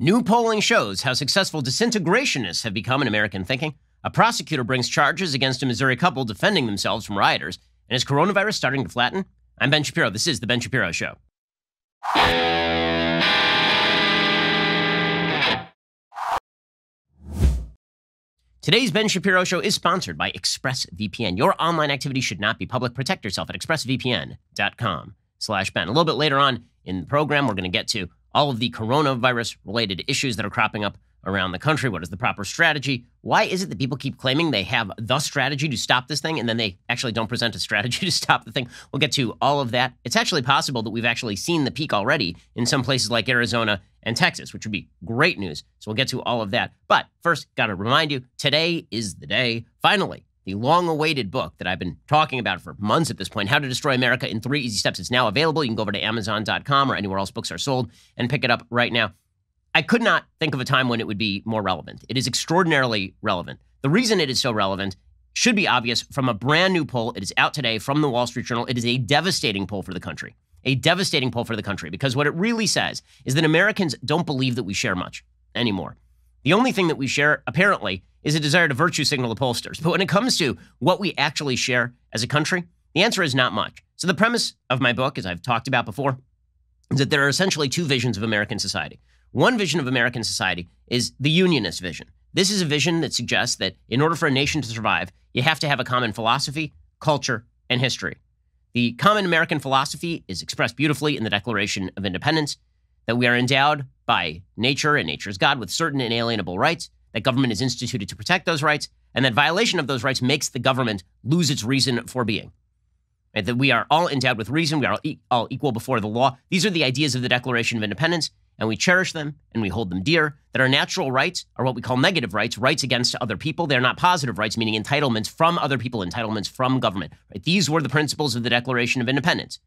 New polling shows how successful disintegrationists have become in American thinking. A prosecutor brings charges against a Missouri couple defending themselves from rioters. And is coronavirus starting to flatten? I'm Ben Shapiro. This is The Ben Shapiro Show. Today's Ben Shapiro Show is sponsored by ExpressVPN. Your online activity should not be public. Protect yourself at expressvpn.com/Ben. A little bit later on in the program, we're going to get to all of the coronavirus-related issues that are cropping up around the country. What is the proper strategy? Why is it that people keep claiming they have the strategy to stop this thing, and then they actually don't present a strategy to stop the thing? We'll get to all of that. It's actually possible that we've actually seen the peak already in some places like Arizona and Texas, which would be great news. So we'll get to all of that. But first, got to remind you, today is the day. Finally, the long-awaited book that I've been talking about for months at this point, How to Destroy America in 3 Easy Steps. It's now available. You can go over to Amazon.com or anywhere else books are sold and pick it up right now. I could not think of a time when it would be more relevant. It is extraordinarily relevant. The reason it is so relevant should be obvious from a brand new poll. It is out today from the Wall Street Journal. It is a devastating poll for the country. A devastating poll for the country, because what it really says is that Americans don't believe that we share much anymore. The only thing that we share, apparently, is a desire to virtue signal the pollsters. But when it comes to what we actually share as a country, the answer is not much. So the premise of my book, as I've talked about before, is that there are essentially two visions of American society. One vision of American society is the unionist vision. This is a vision that suggests that in order for a nation to survive, you have to have a common philosophy, culture, and history. The common American philosophy is expressed beautifully in the Declaration of Independence, that we are endowed by nature and nature's God with certain inalienable rights, that government is instituted to protect those rights, and that violation of those rights makes the government lose its reason for being. Right? That we are all endowed with reason, we are all equal before the law. These are the ideas of the Declaration of Independence, and we cherish them and we hold them dear. That our natural rights are what we call negative rights, rights against other people. They're not positive rights, meaning entitlements from other people, entitlements from government. Right? These were the principles of the Declaration of Independence.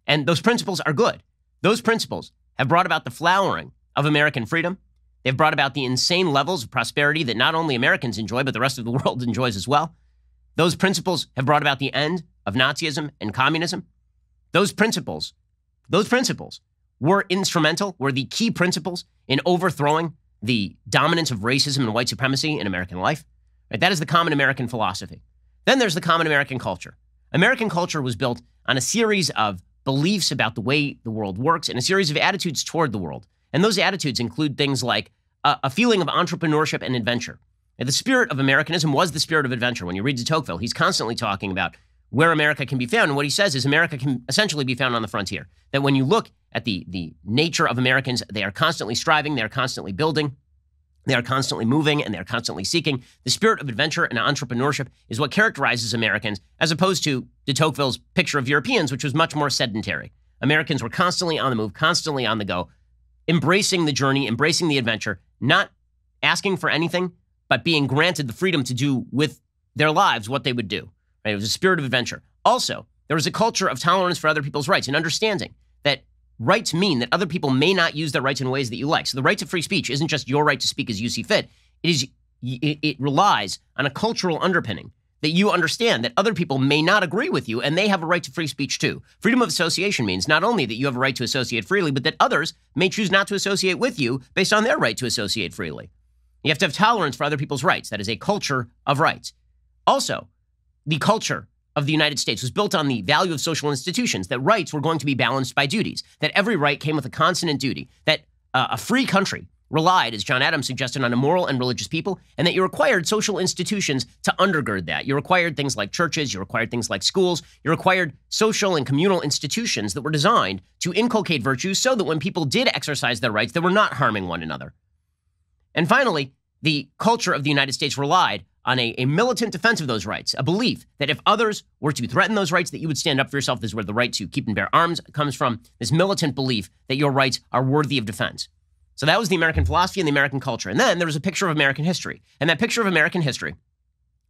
And those principles are good. Those principles have brought about the flowering of American freedom. They've brought about the insane levels of prosperity that not only Americans enjoy, but the rest of the world enjoys as well. Those principles have brought about the end of Nazism and communism. Those principles were instrumental, were the key principles in overthrowing the dominance of racism and white supremacy in American life. Right? That is the common American philosophy. Then there's the common American culture. American culture was built on a series of beliefs about the way the world works and a series of attitudes toward the world. And those attitudes include things like a feeling of entrepreneurship and adventure. And the spirit of Americanism was the spirit of adventure. When you read de Tocqueville, he's constantly talking about where America can be found. And what he says is America can essentially be found on the frontier. That when you look at the nature of Americans, they are constantly striving, they are constantly building, they are constantly moving, and they are constantly seeking. The spirit of adventure and entrepreneurship is what characterizes Americans, as opposed to de Tocqueville's picture of Europeans, which was much more sedentary. Americans were constantly on the move, constantly on the go, embracing the journey, embracing the adventure, not asking for anything, but being granted the freedom to do with their lives what they would do. Right? It was a spirit of adventure. Also, there was a culture of tolerance for other people's rights and understanding that rights mean that other people may not use their rights in ways that you like. So the right to free speech isn't just your right to speak as you see fit. It relies on a cultural underpinning that you understand that other people may not agree with you and they have a right to free speech too. Freedom of association means not only that you have a right to associate freely, but that others may choose not to associate with you based on their right to associate freely. You have to have tolerance for other people's rights. That is a culture of rights. Also, the culture of the United States was built on the value of social institutions, that rights were going to be balanced by duties, that every right came with a consonant duty, that a free country relied, as John Adams suggested, on a moral and religious people, and that you required social institutions to undergird that. You required things like churches, you required things like schools, you required social and communal institutions that were designed to inculcate virtues so that when people did exercise their rights, they were not harming one another. And finally, the culture of the United States relied on a militant defense of those rights, a belief that if others were to threaten those rights, that you would stand up for yourself. This is where the right to keep and bear arms comes from, this militant belief that your rights are worthy of defense. So that was the American philosophy and the American culture. And then there was a picture of American history. And that picture of American history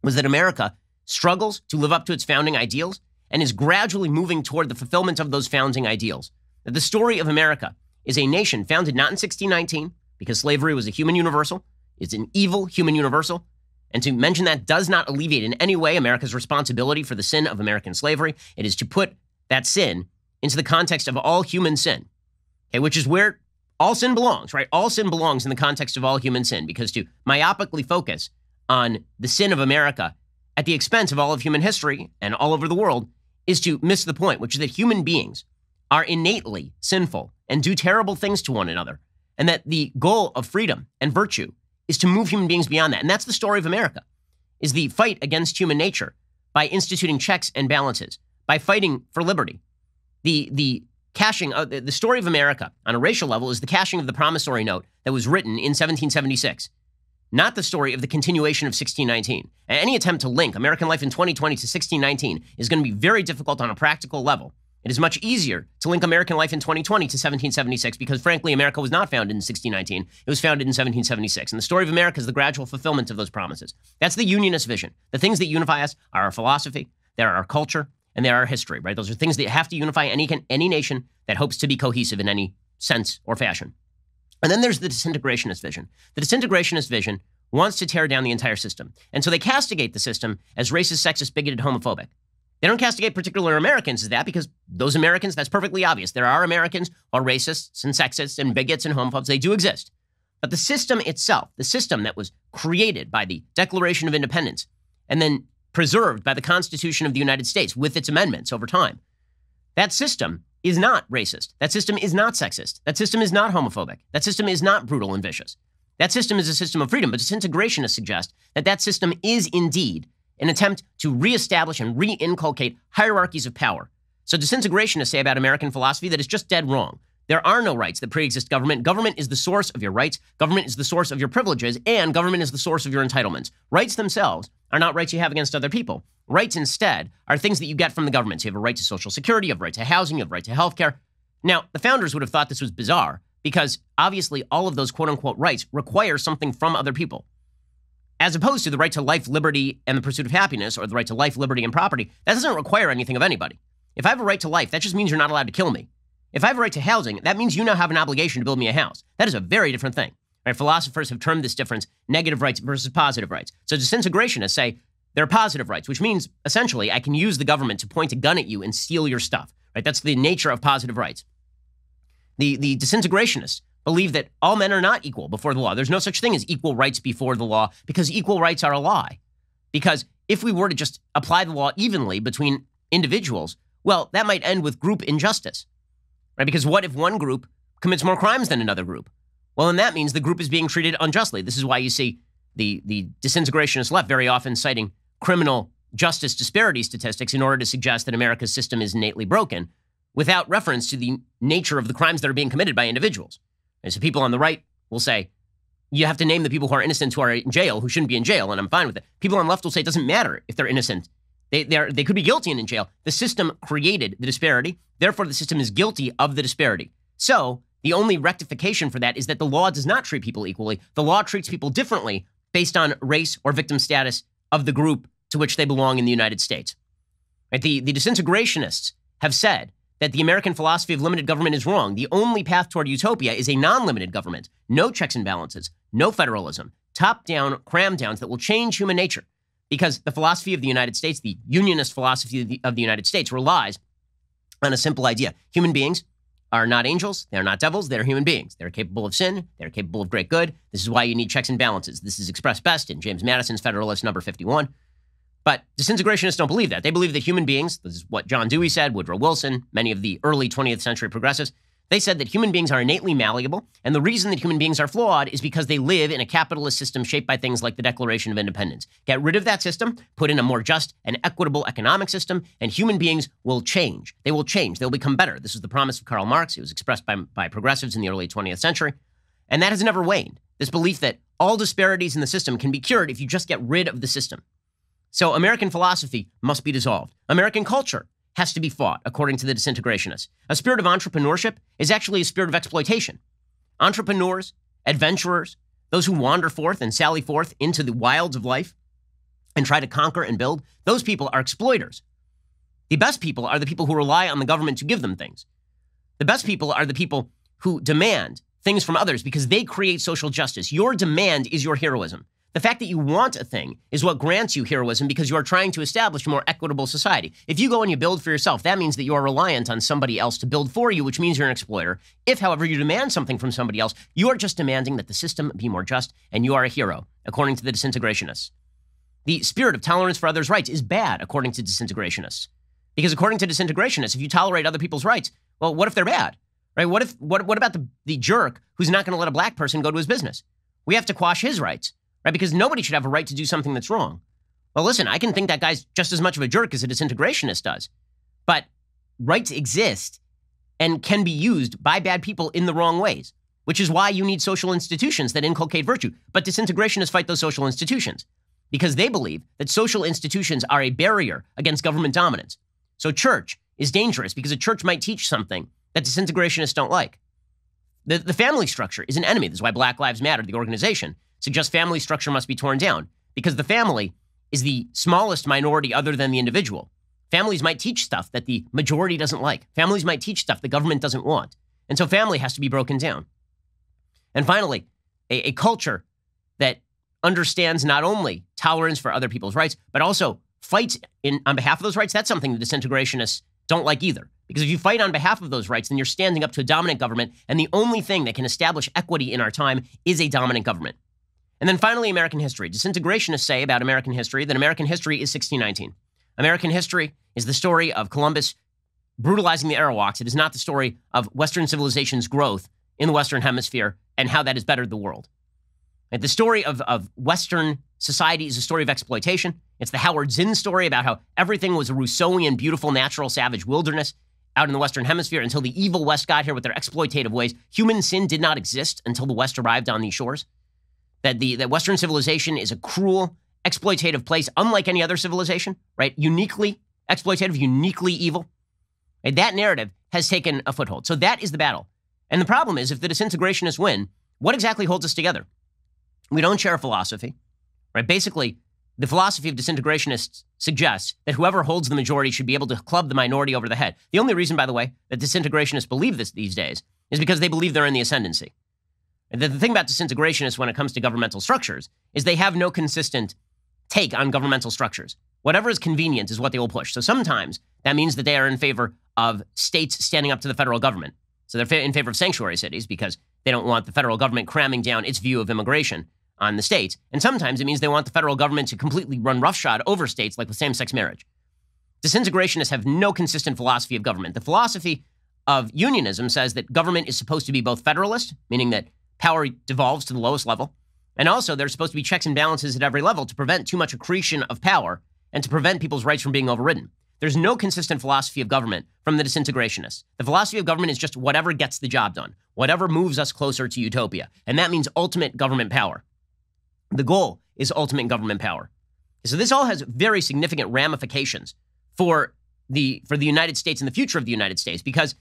was that America struggles to live up to its founding ideals and is gradually moving toward the fulfillment of those founding ideals. That the story of America is a nation founded not in 1619, because slavery was a human universal. It's an evil human universal. And to mention that does not alleviate in any way America's responsibility for the sin of American slavery. It is to put that sin into the context of all human sin, okay, which is where all sin belongs, right? All sin belongs in the context of all human sin, because to myopically focus on the sin of America at the expense of all of human history and all over the world is to miss the point, which is that human beings are innately sinful and do terrible things to one another, and that the goal of freedom and virtue is to move human beings beyond that. And that's the story of America, is the fight against human nature by instituting checks and balances, by fighting for liberty. The cashing of the story of America on a racial level is the cashing of the promissory note that was written in 1776, not the story of the continuation of 1619. And any attempt to link American life in 2020 to 1619 is going to be very difficult on a practical level. It is much easier to link American life in 2020 to 1776 because, frankly, America was not founded in 1619. It was founded in 1776. And the story of America is the gradual fulfillment of those promises. That's the unionist vision. The things that unify us are our philosophy, they're our culture, and they're our history, right? Those are things that have to unify any nation that hopes to be cohesive in any sense or fashion. And then there's the disintegrationist vision. The disintegrationist vision wants to tear down the entire system. And so they castigate the system as racist, sexist, bigoted, homophobic. They don't castigate particular Americans as that because those Americans, that's perfectly obvious. There are Americans who are racists and sexists and bigots and homophobes. They do exist. But the system itself, the system that was created by the Declaration of Independence and then preserved by the Constitution of the United States with its amendments over time, that system is not racist. That system is not sexist. That system is not homophobic. That system is not brutal and vicious. That system is a system of freedom. But disintegrationists suggest that that system is indeed an attempt to reestablish and reinculcate hierarchies of power. So disintegrationists say about American philosophy that it's just dead wrong. There are no rights that pre-exist government. Government is the source of your rights. Government is the source of your privileges. And government is the source of your entitlements. Rights themselves are not rights you have against other people. Rights instead are things that you get from the government. So you have a right to Social Security, you have a right to housing, you have a right to health care. Now, the founders would have thought this was bizarre because obviously all of those quote-unquote rights require something from other people. As opposed to the right to life, liberty, and the pursuit of happiness, or the right to life, liberty, and property, that doesn't require anything of anybody. If I have a right to life, that just means you're not allowed to kill me. If I have a right to housing, that means you now have an obligation to build me a house. That is a very different thing. Right? Philosophers have termed this difference negative rights versus positive rights. So disintegrationists say there are positive rights, which means essentially I can use the government to point a gun at you and steal your stuff. Right? That's the nature of positive rights. The disintegrationists believe that all men are not equal before the law. There's no such thing as equal rights before the law because equal rights are a lie. Because if we were to just apply the law evenly between individuals, well, that might end with group injustice. Right? Because what if one group commits more crimes than another group? Well, then that means the group is being treated unjustly. This is why you see the disintegrationist left very often citing criminal justice disparity statistics in order to suggest that America's system is innately broken without reference to the nature of the crimes that are being committed by individuals. And so people on the right will say, you have to name the people who are innocent who are in jail, who shouldn't be in jail, and I'm fine with it. People on the left will say it doesn't matter if they're innocent. They could be guilty and in jail. The system created the disparity. Therefore, the system is guilty of the disparity. So the only rectification for that is that the law does not treat people equally. The law treats people differently based on race or victim status of the group to which they belong in the United States. Right? The disintegrationists have said that the American philosophy of limited government is wrong. The only path toward utopia is a non-limited government. No checks and balances, no federalism, top-down cram downs that will change human nature. Because the philosophy of the United States, the unionist philosophy of the United States, relies on a simple idea. Human beings are not angels. They're not devils. They're human beings. They're capable of sin. They're capable of great good. This is why you need checks and balances. This is expressed best in James Madison's Federalist number 51. But disintegrationists don't believe that. They believe that human beings, this is what John Dewey said, Woodrow Wilson, many of the early 20th century progressives, they said that human beings are innately malleable, and the reason that human beings are flawed is because they live in a capitalist system shaped by things like the Declaration of Independence. Get rid of that system, put in a more just and equitable economic system, and human beings will change. They will change. They'll become better. This was the promise of Karl Marx. It was expressed by progressives in the early 20th century, and that has never waned. This belief that all disparities in the system can be cured if you just get rid of the system. So American philosophy must be dissolved. American culture has to be fought, according to the disintegrationists. A spirit of entrepreneurship is actually a spirit of exploitation. Entrepreneurs, adventurers, those who wander forth and sally forth into the wilds of life and try to conquer and build, those people are exploiters. The best people are the people who rely on the government to give them things. The best people are the people who demand things from others because they create social justice. Your demand is your heroism. The fact that you want a thing is what grants you heroism because you are trying to establish a more equitable society. If you go and you build for yourself, that means that you are reliant on somebody else to build for you, which means you're an exploiter. If, however, you demand something from somebody else, you are just demanding that the system be more just, and you are a hero, according to the Disintegrationists. The spirit of tolerance for others' rights is bad, according to Disintegrationists. Because according to Disintegrationists, if you tolerate other people's rights, well, what if they're bad? Right? What about the jerk who's not going to let a black person go to his business? We have to quash his rights. Right? Because nobody should have a right to do something that's wrong. Well, listen, I can think that guy's just as much of a jerk as a disintegrationist does. But rights exist and can be used by bad people in the wrong ways, which is why you need social institutions that inculcate virtue. But disintegrationists fight those social institutions because they believe that social institutions are a barrier against government dominance. So church is dangerous because a church might teach something that disintegrationists don't like. The family structure is an enemy. This is why Black Lives Matter, the organization, suggests family structure must be torn down because the family is the smallest minority other than the individual. Families might teach stuff that the majority doesn't like. Families might teach stuff the government doesn't want. And so family has to be broken down. And finally, a culture that understands not only tolerance for other people's rights, but also fights on behalf of those rights. That's something the disintegrationists don't like either. Because if you fight on behalf of those rights, then you're standing up to a dominant government. And the only thing that can establish equity in our time is a dominant government. And then finally, American history. Disintegrationists say about American history that American history is 1619. American history is the story of Columbus brutalizing the Arawaks. It is not the story of Western civilization's growth in the Western Hemisphere and how that has bettered the world. And the story of Western society is a story of exploitation. It's the Howard Zinn story about how everything was a Rousseauian, beautiful, natural, savage wilderness out in the Western Hemisphere until the evil West got here with their exploitative ways. Human sin did not exist until the West arrived on these shores. That Western civilization is a cruel, exploitative place, unlike any other civilization, right? Uniquely exploitative, uniquely evil. And that narrative has taken a foothold. So that is the battle. And the problem is, if the disintegrationists win, what exactly holds us together? We don't share a philosophy, right? Basically, the philosophy of disintegrationists suggests that whoever holds the majority should be able to club the minority over the head. The only reason, by the way, that disintegrationists believe this these days is because they believe they're in the ascendancy. The thing about disintegrationists when it comes to governmental structures is they have no consistent take on governmental structures. Whatever is convenient is what they will push. So sometimes that means that they are in favor of states standing up to the federal government. So they're in favor of sanctuary cities because they don't want the federal government cramming down its view of immigration on the states. And sometimes it means they want the federal government to completely run roughshod over states like with same-sex marriage. Disintegrationists have no consistent philosophy of government. The philosophy of unionism says that government is supposed to be both federalist, meaning that power devolves to the lowest level. And also, there's supposed to be checks and balances at every level to prevent too much accretion of power and to prevent people's rights from being overridden. There's no consistent philosophy of government from the disintegrationists. The philosophy of government is just whatever gets the job done, whatever moves us closer to utopia. And that means ultimate government power. The goal is ultimate government power. So this all has very significant ramifications for the United States and the future of the United States, because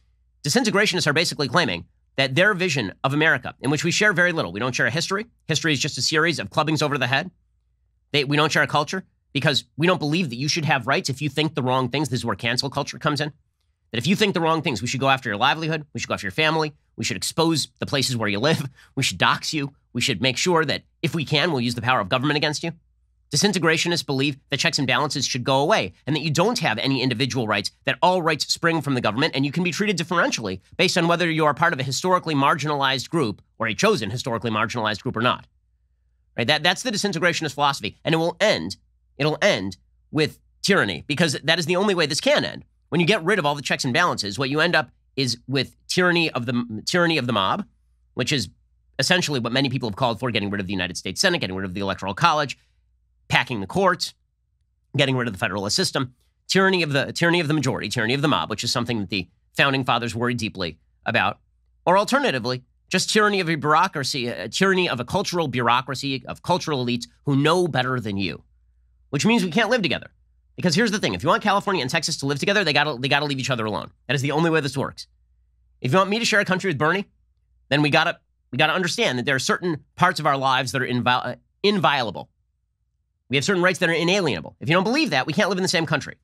disintegrationists are basically claiming that their vision of America, in which we share very little, we don't share a history. History is just a series of clubbings over the head. We don't share a culture because we don't believe that you should have rights if you think the wrong things. This is where cancel culture comes in. That if you think the wrong things, we should go after your livelihood. We should go after your family. We should expose the places where you live. We should dox you. We should make sure that if we can, we'll use the power of government against you. Disintegrationists believe that checks and balances should go away and that you don't have any individual rights, that all rights spring from the government and you can be treated differentially based on whether you are part of a historically marginalized group or a chosen historically marginalized group or not. Right? That's the disintegrationist philosophy, and it'll end with tyranny, because that is the only way this can end. When you get rid of all the checks and balances, what you end up is with tyranny of the mob, which is essentially what many people have called for: getting rid of the United States Senate, getting rid of the Electoral College, packing the courts, getting rid of the federalist system, tyranny of the majority, tyranny of the mob, which is something that the founding fathers worried deeply about, or alternatively, just tyranny of a bureaucracy, a tyranny of a cultural bureaucracy, of cultural elites who know better than you, which means we can't live together. Because here's the thing: if you want California and Texas to live together, they gotta leave each other alone. That is the only way this works. If you want me to share a country with Bernie, then we gotta understand that there are certain parts of our lives that are inviolable. We have certain rights that are inalienable. If you don't believe that, we can't live in the same country.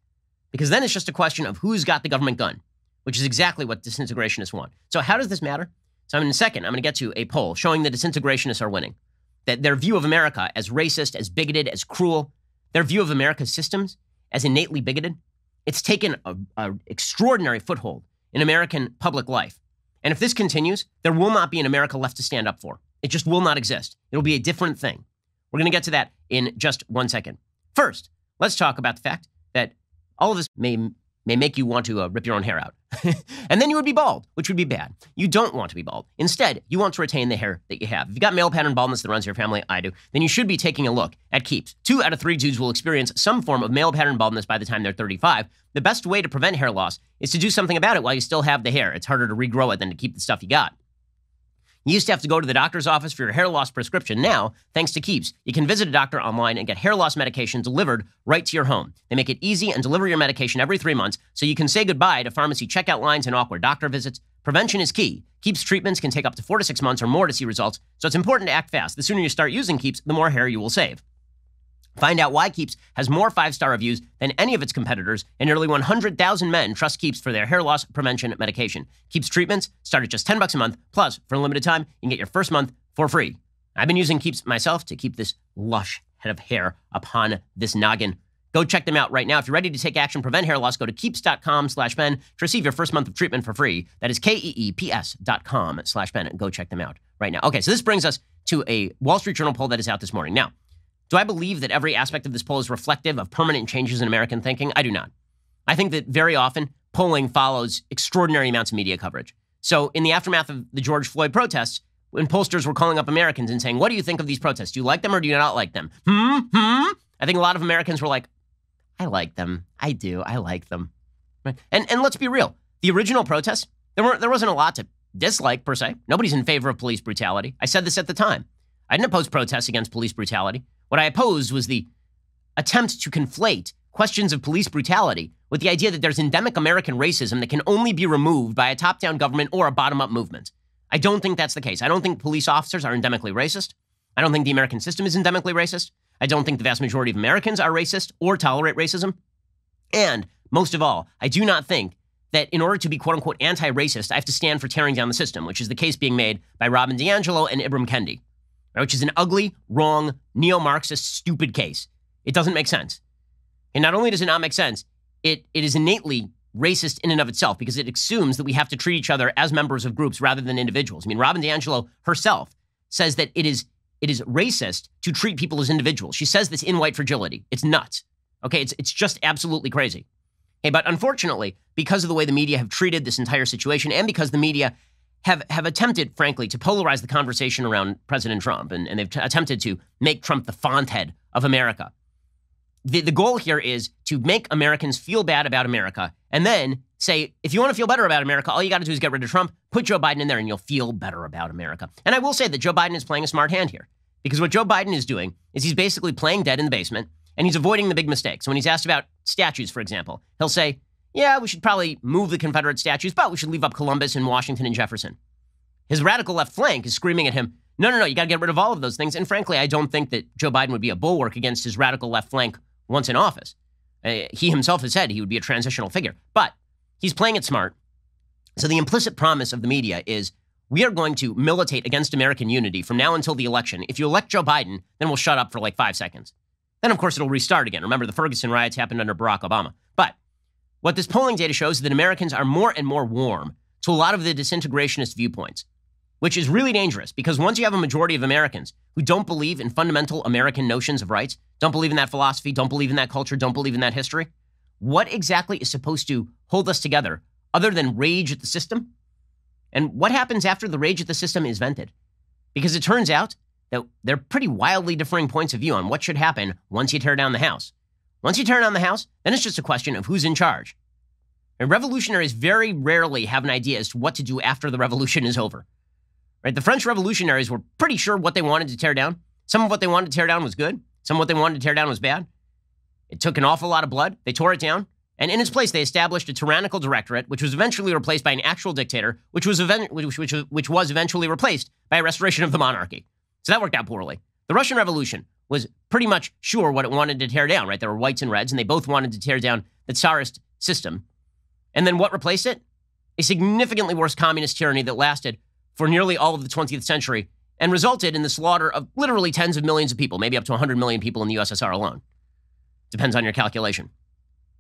Because then it's just a question of who's got the government gun, which is exactly what disintegrationists want. So how does this matter? So in a second, I'm going to get to a poll showing that disintegrationists are winning. that their view of America as racist, as bigoted, as cruel, their view of America's systems as innately bigoted, it's taken an extraordinary foothold in American public life. And if this continues, there will not be an America left to stand up for. It just will not exist. It'll be a different thing. We're going to get to that in just 1 second. First, let's talk about the fact that all of this may make you want to rip your own hair out. And then you would be bald, which would be bad. You don't want to be bald. Instead, you want to retain the hair that you have. If you've got male pattern baldness that runs your family, I do, then you should be taking a look at keeps. 2 out of 3 dudes will experience some form of male pattern baldness by the time they're 35. The best way to prevent hair loss is to do something about it while you still have the hair. It's harder to regrow it than to keep the stuff you got. You used to have to go to the doctor's office for your hair loss prescription. Now, thanks to Keeps, you can visit a doctor online and get hair loss medication delivered right to your home. They make it easy and deliver your medication every 3 months, so you can say goodbye to pharmacy checkout lines and awkward doctor visits. Prevention is key. Keeps treatments can take up to 4 to 6 months or more to see results, so it's important to act fast. The sooner you start using Keeps, the more hair you will save. Find out why Keeps has more 5-star reviews than any of its competitors, and nearly 100,000 men trust Keeps for their hair loss prevention medication. Keeps treatments start at just $10 a month. Plus, for a limited time, you can get your first month for free. I've been using Keeps myself to keep this lush head of hair upon this noggin. Go check them out right now. If you're ready to take action, prevent hair loss, go to keeps.com/Ben to receive your first month of treatment for free. That is KEEPS.com/Ben. Go check them out right now. Okay, so this brings us to a Wall Street Journal poll that is out this morning. Now, do I believe that every aspect of this poll is reflective of permanent changes in American thinking? I do not. I think that very often polling follows extraordinary amounts of media coverage. So in the aftermath of the George Floyd protests, when pollsters were calling up Americans and saying, what do you think of these protests? Do you like them or do you not like them? I think a lot of Americans were like, I like them. I do. I like them. Right? And let's be real. The original protests, there wasn't a lot to dislike per se. Nobody's in favor of police brutality. I said this at the time. I didn't oppose protests against police brutality. What I opposed was the attempt to conflate questions of police brutality with the idea that there's endemic American racism that can only be removed by a top-down government or a bottom-up movement. I don't think that's the case. I don't think police officers are endemically racist. I don't think the American system is endemically racist. I don't think the vast majority of Americans are racist or tolerate racism. And most of all, I do not think that in order to be quote-unquote anti-racist, I have to stand for tearing down the system, which is the case being made by Robin DiAngelo and Ibram Kendi. Which is an ugly, wrong, neo-Marxist, stupid case. It doesn't make sense. And not only does it not make sense, it is innately racist in and of itself because it assumes that we have to treat each other as members of groups rather than individuals. I mean, Robin DiAngelo herself says that it is racist to treat people as individuals. She says this in White Fragility. It's nuts. Okay, it's just absolutely crazy. Hey, but unfortunately, because of the way the media have treated this entire situation and because the media have attempted, frankly, to polarize the conversation around President Trump, and they've attempted to make Trump the font head of America. The goal here is to make Americans feel bad about America, and then say, if you want to feel better about America, all you got to do is get rid of Trump, put Joe Biden in there, and you'll feel better about America. And I will say that Joe Biden is playing a smart hand here, because what Joe Biden is doing is he's basically playing dead in the basement, and he's avoiding the big mistakes. So when he's asked about statues, for example, he'll say, yeah, we should probably move the Confederate statues, but we should leave up Columbus and Washington and Jefferson. His radical left flank is screaming at him, no, you got to get rid of all of those things. And frankly, I don't think that Joe Biden would be a bulwark against his radical left flank once in office. He himself has said he would be a transitional figure, but he's playing it smart. So the implicit promise of the media is we are going to militate against American unity from now until the election. If you elect Joe Biden, then we'll shut up for like 5 seconds. Then, of course, it'll restart again. Remember, the Ferguson riots happened under Barack Obama. But what this polling data shows is that Americans are more and more warm to a lot of the disintegrationist viewpoints, which is really dangerous because once you have a majority of Americans who don't believe in fundamental American notions of rights, don't believe in that philosophy, don't believe in that culture, don't believe in that history, what exactly is supposed to hold us together other than rage at the system? And what happens after the rage at the system is vented? Because it turns out that there are pretty wildly differing points of view on what should happen once you tear down the house. Once you tear down the house, then it's just a question of who's in charge. And revolutionaries very rarely have an idea as to what to do after the revolution is over. Right? The French revolutionaries were pretty sure what they wanted to tear down. Some of what they wanted to tear down was good. Some of what they wanted to tear down was bad. It took an awful lot of blood. They tore it down. And in its place, they established a tyrannical directorate, which was eventually replaced by an actual dictator, which was eventually replaced by a restoration of the monarchy. So that worked out poorly. The Russian Revolution was pretty much sure what it wanted to tear down, right? There were whites and reds, and they both wanted to tear down the Tsarist system. And then what replaced it? A significantly worse communist tyranny that lasted for nearly all of the 20th century and resulted in the slaughter of literally tens of millions of people, maybe up to 100 million people in the USSR alone. Depends on your calculation.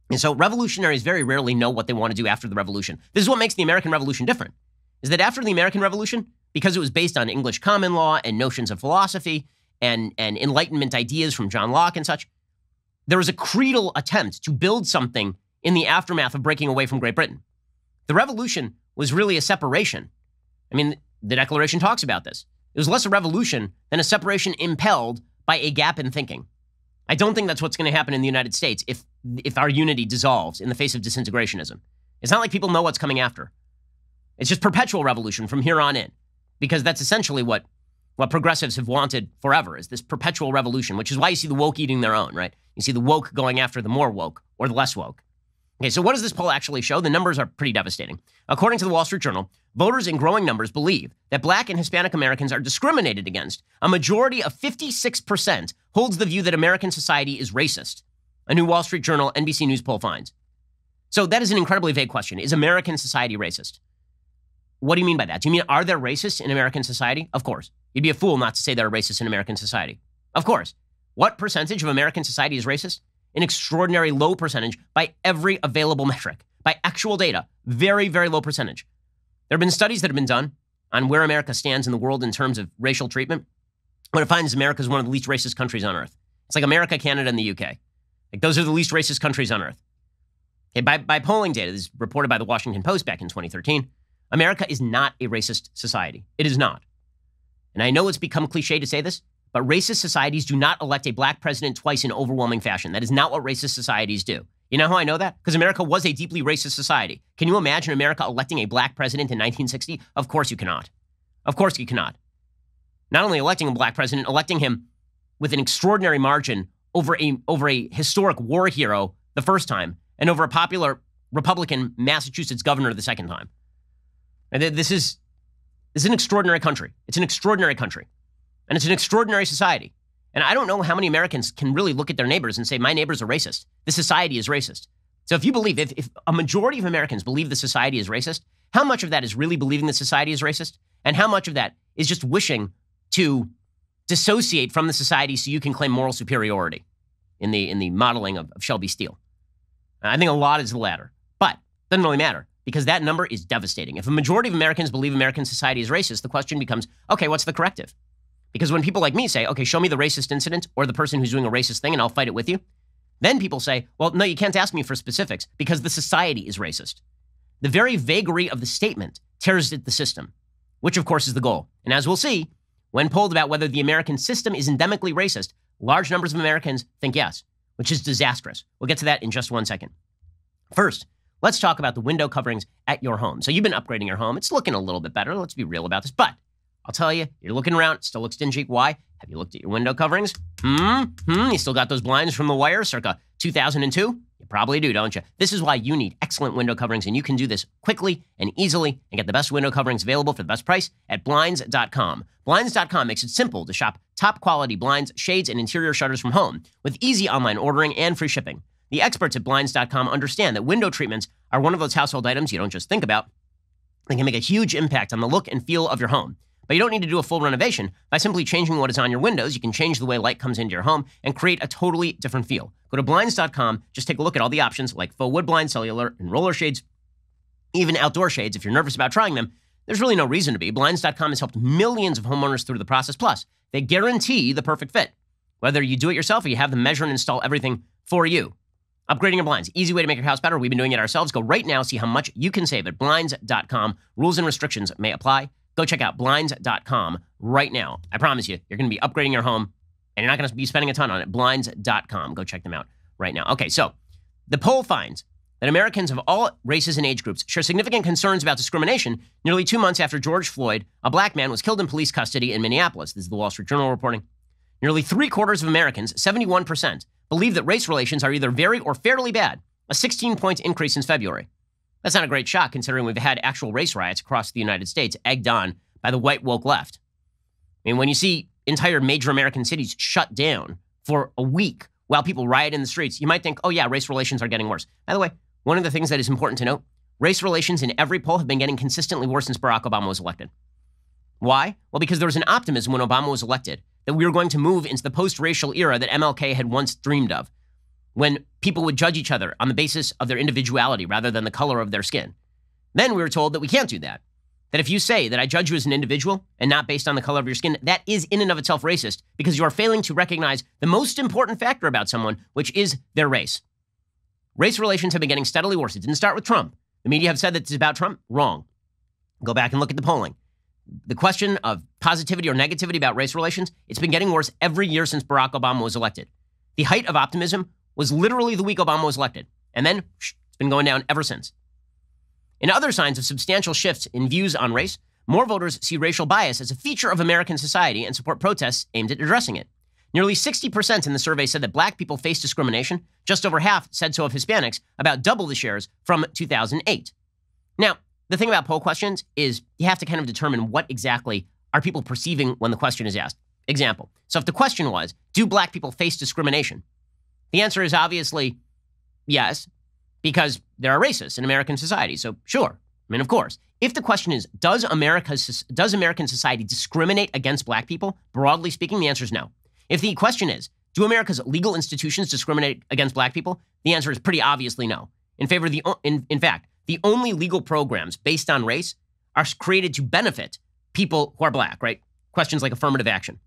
And so revolutionaries very rarely know what they want to do after the revolution. This is what makes the American Revolution different, is that after the American Revolution, because it was based on English common law and notions of philosophy and Enlightenment ideas from John Locke and such, there was a creedal attempt to build something in the aftermath of breaking away from Great Britain. The revolution was really a separation. I mean, the Declaration talks about this. It was less a revolution than a separation impelled by a gap in thinking. I don't think that's what's going to happen in the United States if our unity dissolves in the face of disintegrationism. It's not like people know what's coming after. It's just perpetual revolution from here on in, because that's essentially what progressives have wanted forever, is this perpetual revolution, which is why you see the woke eating their own, right? You see the woke going after the more woke or the less woke. Okay, so what does this poll actually show? The numbers are pretty devastating. According to the Wall Street Journal, voters in growing numbers believe that Black and Hispanic Americans are discriminated against. A majority of 56% holds the view that American society is racist, a new Wall Street Journal NBC News poll finds. So that is an incredibly vague question. Is American society racist? What do you mean by that? Do you mean, are there racists in American society? Of course. You'd be a fool not to say there are racists in American society. Of course. What percentage of American society is racist? An extraordinary low percentage by every available metric. By actual data, very, very low percentage. There have been studies that have been done on where America stands in the world in terms of racial treatment. What it finds is America is one of the least racist countries on earth. It's like America, Canada, and the UK. Like, those are the least racist countries on earth. Okay, by polling data, this is reported by the Washington Post back in 2013, America is not a racist society. It is not. And I know it's become cliche to say this, but racist societies do not elect a Black president twice in overwhelming fashion. That is not what racist societies do. You know how I know that? Because America was a deeply racist society. Can you imagine America electing a Black president in 1960? Of course you cannot. Of course you cannot. Not only electing a Black president, electing him with an extraordinary margin over a historic war hero the first time, and over a popular Republican Massachusetts governor the second time. And this is an extraordinary country. It's an extraordinary country. And it's an extraordinary society. And I don't know how many Americans can really look at their neighbors and say, my neighbors are racist. This society is racist. So if you believe, if a majority of Americans believe the society is racist, how much of that is really believing the society is racist? And how much of that is just wishing to dissociate from the society so you can claim moral superiority in the modeling of Shelby Steele? I think a lot is the latter. But it doesn't really matter, because that number is devastating. If a majority of Americans believe American society is racist, the question becomes, okay, what's the corrective? Because when people like me say, okay, show me the racist incident or the person who's doing a racist thing and I'll fight it with you, then people say, well, no, you can't ask me for specifics because the society is racist. The very vagary of the statement tears at the system, which of course is the goal. And as we'll see, when polled about whether the American system is endemically racist, large numbers of Americans think yes, which is disastrous. We'll get to that in just 1 second. First, let's talk about the window coverings at your home. So you've been upgrading your home. It's looking a little bit better. Let's be real about this. But I'll tell you, you're looking around. It still looks dingy. Why? Have you looked at your window coverings? You still got those blinds from The Wire circa 2002? You probably do, don't you? This is why you need excellent window coverings, and you can do this quickly and easily and get the best window coverings available for the best price at Blinds.com. Blinds.com makes it simple to shop top-quality blinds, shades, and interior shutters from home with easy online ordering and free shipping. The experts at Blinds.com understand that window treatments are one of those household items you don't just think about. They can make a huge impact on the look and feel of your home. But you don't need to do a full renovation. By simply changing what is on your windows, you can change the way light comes into your home and create a totally different feel. Go to Blinds.com, just take a look at all the options like faux wood blinds, cellular, and roller shades, even outdoor shades. If you're nervous about trying them, there's really no reason to be. Blinds.com has helped millions of homeowners through the process. Plus, they guarantee the perfect fit, whether you do it yourself or you have them measure and install everything for you. Upgrading your blinds, easy way to make your house better. We've been doing it ourselves. Go right now, see how much you can save at Blinds.com. Rules and restrictions may apply. Go check out Blinds.com right now. I promise you, you're going to be upgrading your home, and you're not going to be spending a ton on it. Blinds.com. Go check them out right now. Okay, so the poll finds that Americans of all races and age groups share significant concerns about discrimination nearly 2 months after George Floyd, a Black man, was killed in police custody in Minneapolis. This is the Wall Street Journal reporting. Nearly 3/4 of Americans, 71%, believe that race relations are either very or fairly bad, a 16-point increase since February. That's not a great shock, considering we've had actual race riots across the United States, egged on by the white woke left. I mean, when you see entire major American cities shut down for a week while people riot in the streets, you might think, oh yeah, race relations are getting worse. By the way, one of the things that is important to note, race relations in every poll have been getting consistently worse since Barack Obama was elected. Why? Well, because there was an optimism when Obama was elected that we were going to move into the post-racial era that MLK had once dreamed of, when people would judge each other on the basis of their individuality rather than the color of their skin. Then we were told that we can't do that. That if you say that I judge you as an individual and not based on the color of your skin, that is in and of itself racist because you are failing to recognize the most important factor about someone, which is their race. Race relations have been getting steadily worse. It didn't start with Trump. The media have said that it's about Trump. Wrong. Go back and look at the polling. The question of positivity or negativity about race relations, it's been getting worse every year since Barack Obama was elected. The height of optimism was literally the week Obama was elected. And then it's been going down ever since. In other signs of substantial shifts in views on race, more voters see racial bias as a feature of American society and support protests aimed at addressing it. Nearly 60% in the survey said that black people face discrimination. Just over half said so of Hispanics, about double the shares from 2008. Now, the thing about poll questions is you have to kind of determine what exactly are people perceiving when the question is asked. Example. So if the question was, do black people face discrimination? The answer is obviously yes, because there are racists in American society. So sure, I mean, of course. If the question is, does American society discriminate against black people? Broadly speaking, the answer is no. If the question is, do America's legal institutions discriminate against black people? The answer is pretty obviously no. In fact, the only legal programs based on race are created to benefit people who are black, right? Questions like affirmative action.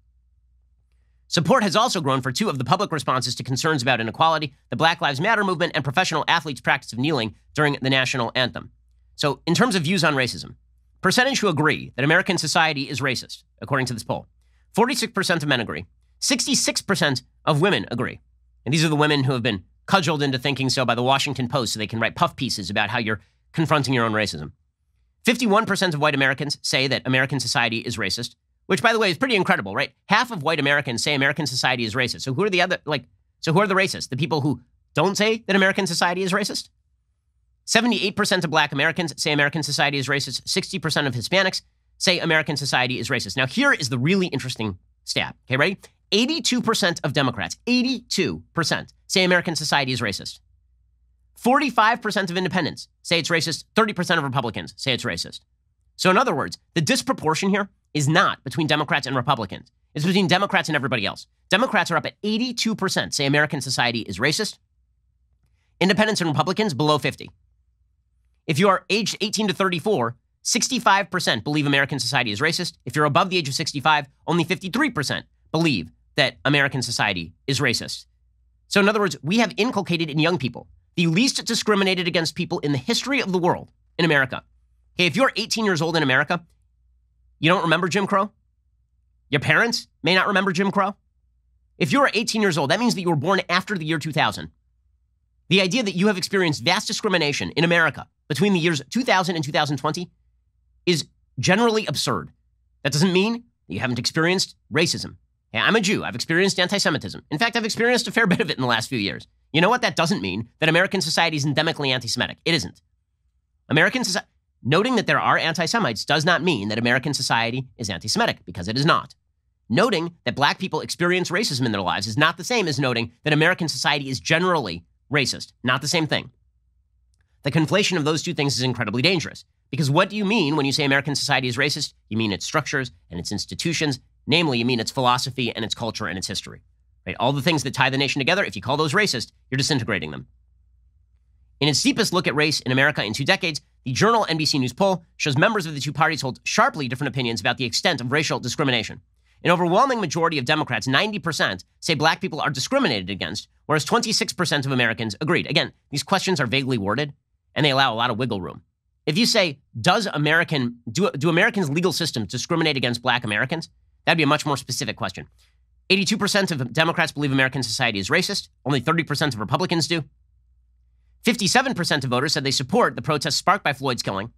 Support has also grown for two of the public responses to concerns about inequality, the Black Lives Matter movement and professional athletes' practice of kneeling during the national anthem. So in terms of views on racism, percentage who agree that American society is racist, according to this poll, 46% of men agree. 66% of women agree. And these are the women who have been cudgeled into thinking so by the Washington Post so they can write puff pieces about how you're confronting your own racism. 51% of white Americans say that American society is racist, which, by the way, is pretty incredible, right? Half of white Americans say American society is racist. So who are the racists? The people who don't say that American society is racist? 78% of black Americans say American society is racist. 60% of Hispanics say American society is racist. Now, here is the really interesting stat. Okay, ready? 82% of Democrats, 82% say American society is racist. 45% of independents say it's racist. 30% of Republicans say it's racist. So in other words, the disproportion here is not between Democrats and Republicans. It's between Democrats and everybody else. Democrats are up at 82% say American society is racist. Independents and Republicans below 50. If you are aged 18 to 34, 65% believe American society is racist. If you're above the age of 65, only 53% believe that American society is racist. So in other words, we have inculcated in young people the least discriminated against people in the history of the world in America. Okay, if you're 18 years old in America, you don't remember Jim Crow? Your parents may not remember Jim Crow? If you're 18 years old, that means that you were born after the year 2000. The idea that you have experienced vast discrimination in America between the years 2000 and 2020 is generally absurd. That doesn't mean that you haven't experienced racism. Hey, I'm a Jew. I've experienced anti-Semitism. In fact, I've experienced a fair bit of it in the last few years. You know what? That doesn't mean that American society is endemically anti-Semitic. It isn't. Noting that there are anti-Semites does not mean that American society is anti-Semitic, because it is not. Noting that black people experience racism in their lives is not the same as noting that American society is generally racist. Not the same thing. The conflation of those two things is incredibly dangerous, because what do you mean when you say American society is racist? You mean its structures and its institutions. Namely, you mean its philosophy and its culture and its history. Right? All the things that tie the nation together, if you call those racist, you're disintegrating them. In its deepest look at race in America in 2 decades, the Journal NBC News poll shows members of the two parties hold sharply different opinions about the extent of racial discrimination. An overwhelming majority of Democrats, 90%, say black people are discriminated against, whereas 26% of Americans agreed. Again, these questions are vaguely worded, and they allow a lot of wiggle room. If you say, do Americans' legal systems discriminate against black Americans? That'd be a much more specific question. 82% of Democrats believe American society is racist. Only 30% of Republicans do. 57% of voters said they support the protests sparked by Floyd's killing.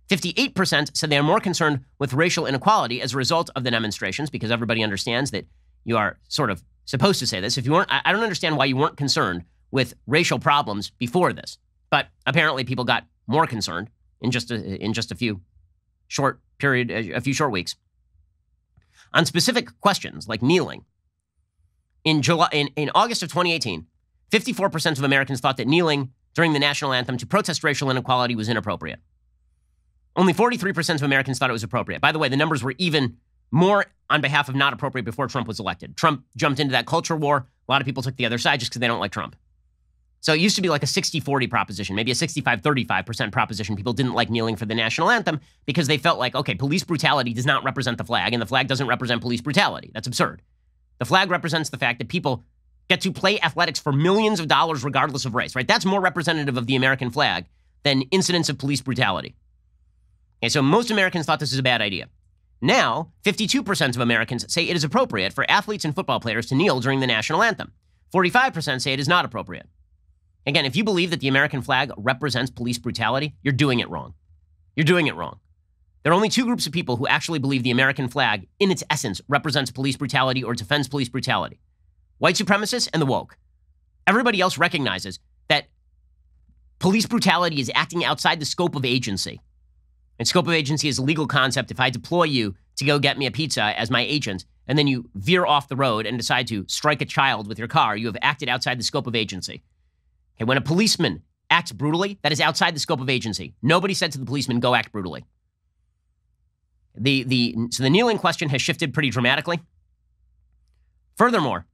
58% said they are more concerned with racial inequality as a result of the demonstrations, because everybody understands that you are sort of supposed to say this. If you weren't, I don't understand why you weren't concerned with racial problems before this. But apparently people got more concerned in just a few short weeks. On specific questions like kneeling, in August of 2018, 54% of Americans thought that kneeling during the national anthem to protest racial inequality was inappropriate. Only 43% of Americans thought it was appropriate. By the way, the numbers were even more on behalf of not appropriate before Trump was elected. Trump jumped into that culture war. A lot of people took the other side just because they don't like Trump. So it used to be like a 60-40 proposition, maybe a 65-35% proposition. People didn't like kneeling for the national anthem because they felt like, okay, police brutality does not represent the flag, and the flag doesn't represent police brutality. That's absurd. The flag represents the fact that people get to play athletics for millions of dollars regardless of race, right? That's more representative of the American flag than incidents of police brutality. Okay, so most Americans thought this was a bad idea. Now, 52% of Americans say it is appropriate for athletes and football players to kneel during the national anthem. 45% say it is not appropriate. Again, if you believe that the American flag represents police brutality, you're doing it wrong. You're doing it wrong. There are only two groups of people who actually believe the American flag, in its essence, represents police brutality or defends police brutality. White supremacists and the woke. Everybody else recognizes that police brutality is acting outside the scope of agency. And scope of agency is a legal concept. If I deploy you to go get me a pizza as my agent, and then you veer off the road and decide to strike a child with your car, you have acted outside the scope of agency. Okay, when a policeman acts brutally, that is outside the scope of agency. Nobody said to the policeman, go act brutally. So the kneeling question has shifted pretty dramatically. Furthermore,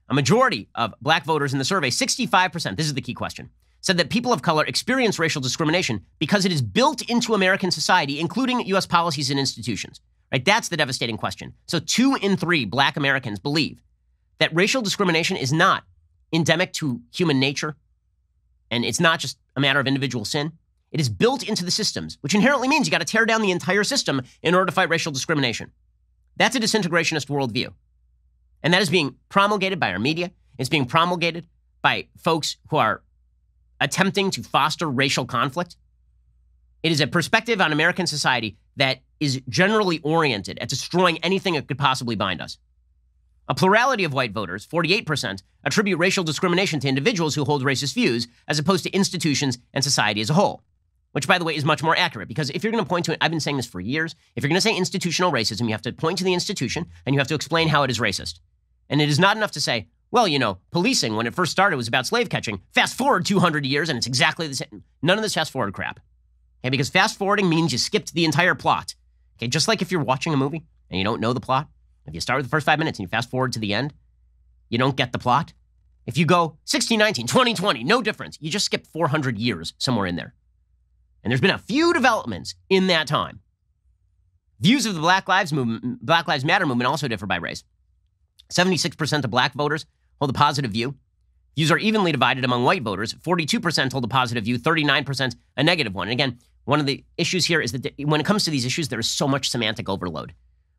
a majority of black voters in the survey, 65%, this is the key question, said that people of color experience racial discrimination because it is built into American society, including U.S. policies and institutions. Right? That's the devastating question. So 2 in 3 black Americans believe that racial discrimination is not endemic to human nature, and it's not just a matter of individual sin. It is built into the systems, which inherently means you got to tear down the entire system in order to fight racial discrimination. That's a disintegrationist worldview. And that is being promulgated by our media. It's being promulgated by folks who are attempting to foster racial conflict. It is a perspective on American society that is generally oriented at destroying anything that could possibly bind us. A plurality of white voters, 48%, attribute racial discrimination to individuals who hold racist views as opposed to institutions and society as a whole, which, by the way, is much more accurate because if you're going to point to it, I've been saying this for years, if you're going to say institutional racism, you have to point to the institution and you have to explain how it is racist. And it is not enough to say, well, you know, policing, when it first started, was about slave catching. Fast forward 200 years and it's exactly the same. None of this fast forward crap. Okay, because fast forwarding means you skipped the entire plot. Okay, just like if you're watching a movie and you don't know the plot, if you start with the first 5 minutes and you fast forward to the end, you don't get the plot. If you go 1619, 2020, no difference. You just skipped 400 years somewhere in there. And there's been a few developments in that time. Views of the Black Lives Matter movement also differ by race. 76% of black voters hold a positive view. Views are evenly divided among white voters. 42% hold a positive view, 39% a negative one. And again, one of the issues here is that when it comes to these issues, there is so much semantic overload.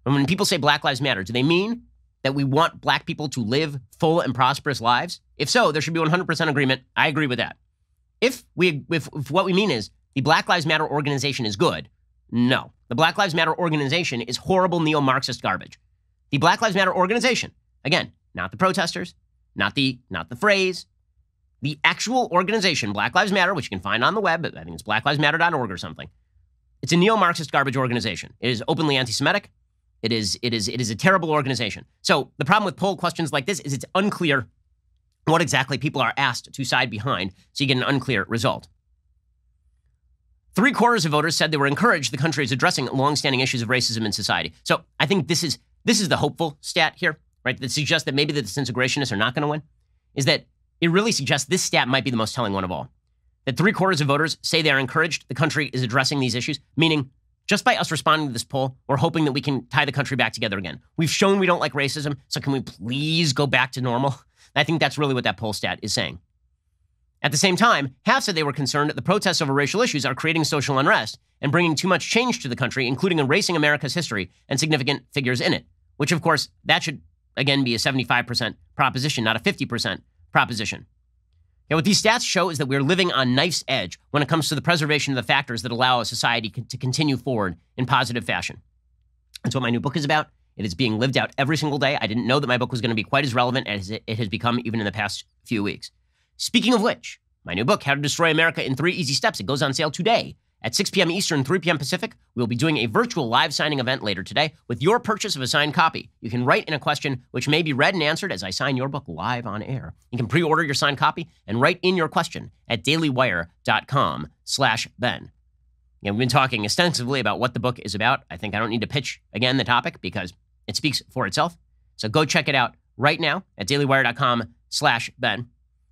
And when people say Black Lives Matter, do they mean that we want black people to live full and prosperous lives? If so, there should be 100% agreement. I agree with that. If what we mean is the Black Lives Matter organization is good, no. The Black Lives Matter organization is horrible neo-Marxist garbage. The Black Lives Matter organization, again, not the protesters, not the phrase, the actual organization, Black Lives Matter, which you can find on the web, I think it's blacklivesmatter.org or something. It's a neo-Marxist garbage organization. It is openly anti-Semitic. It is a terrible organization. So the problem with poll questions like this is it's unclear what exactly people are asked to side behind, so you get an unclear result. 3/4 of voters said they were encouraged the country is addressing longstanding issues of racism in society. So I think this is the hopeful stat here, right, that suggests that maybe the disintegrationists are not going to win, is that it really suggests this stat might be the most telling one of all. That 3/4 of voters say they are encouraged the country is addressing these issues, meaning just by us responding to this poll, we're hoping that we can tie the country back together again. We've shown we don't like racism, so can we please go back to normal? I think that's really what that poll stat is saying. At the same time, half said they were concerned that the protests over racial issues are creating social unrest and bringing too much change to the country, including erasing America's history and significant figures in it, which, of course, that should, again, be a 75% proposition, not a 50% proposition. Now, what these stats show is that we're living on knife's edge when it comes to the preservation of the factors that allow a society to continue forward in positive fashion. That's what my new book is about. It is being lived out every single day. I didn't know that my book was going to be quite as relevant as it has become even in the past few weeks. Speaking of which, my new book, How to Destroy America in 3 Easy Steps, it goes on sale today at 6 p.m. Eastern, 3 p.m. Pacific. We'll be doing a virtual live signing event later today. With your purchase of a signed copy, you can write in a question which may be read and answered as I sign your book live on air. You can pre-order your signed copy and write in your question at dailywire.com/Ben. we've been talking extensively about what the book is about. I think I don't need to pitch again the topic because it speaks for itself. So go check it out right now at dailywire.com/Ben.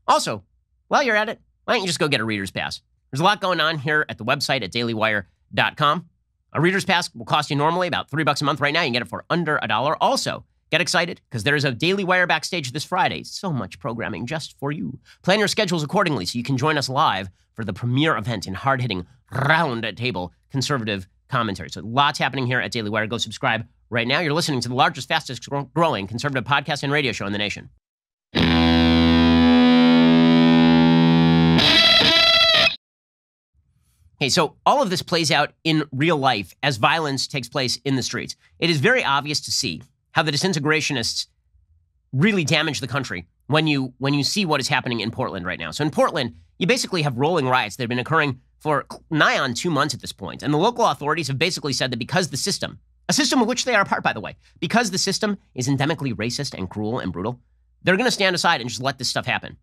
Also, while you're at it, why don't you just go get a reader's pass? There's a lot going on here at the website at dailywire.com. A reader's pass will cost you normally about $3 a month. Right now, you can get it for under $1. Also, get excited because there is a Daily Wire backstage this Friday. So much programming just for you. Plan your schedules accordingly so you can join us live for the premiere event in hard-hitting, round-table conservative commentary. So lots happening here at Daily Wire. Go subscribe right now. You're listening to the largest, fastest growing conservative podcast and radio show in the nation. Okay, so all of this plays out in real life as violence takes place in the streets. It is very obvious to see how the disintegrationists really damage the country when you see what is happening in Portland right now. So in Portland, you basically have rolling riots that have been occurring for nigh on 2 months at this point. And the local authorities have basically said that because the system, a system of which they are a part, by the way, because the system is endemically racist and cruel and brutal, they're going to stand aside and just let this stuff happen.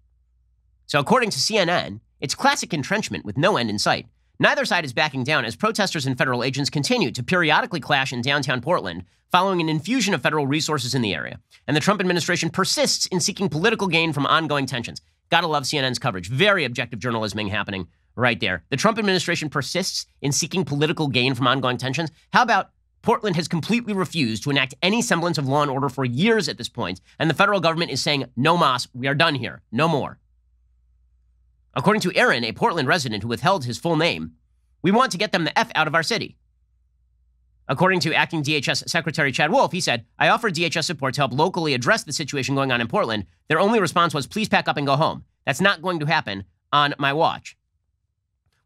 So according to CNN, it's classic entrenchment with no end in sight. Neither side is backing down as protesters and federal agents continue to periodically clash in downtown Portland following an infusion of federal resources in the area. And the Trump administration persists in seeking political gain from ongoing tensions. Gotta love CNN's coverage. Very objective journalism happening right there. The Trump administration persists in seeking political gain from ongoing tensions. How about Portland has completely refused to enact any semblance of law and order for years at this point, and the federal government is saying, no mas, we are done here, no more. According to Aaron, a Portland resident who withheld his full name, we want to get them the F out of our city. According to acting DHS Secretary Chad Wolf, he said, I offered DHS support to help locally address the situation going on in Portland. Their only response was, please pack up and go home. That's not going to happen on my watch.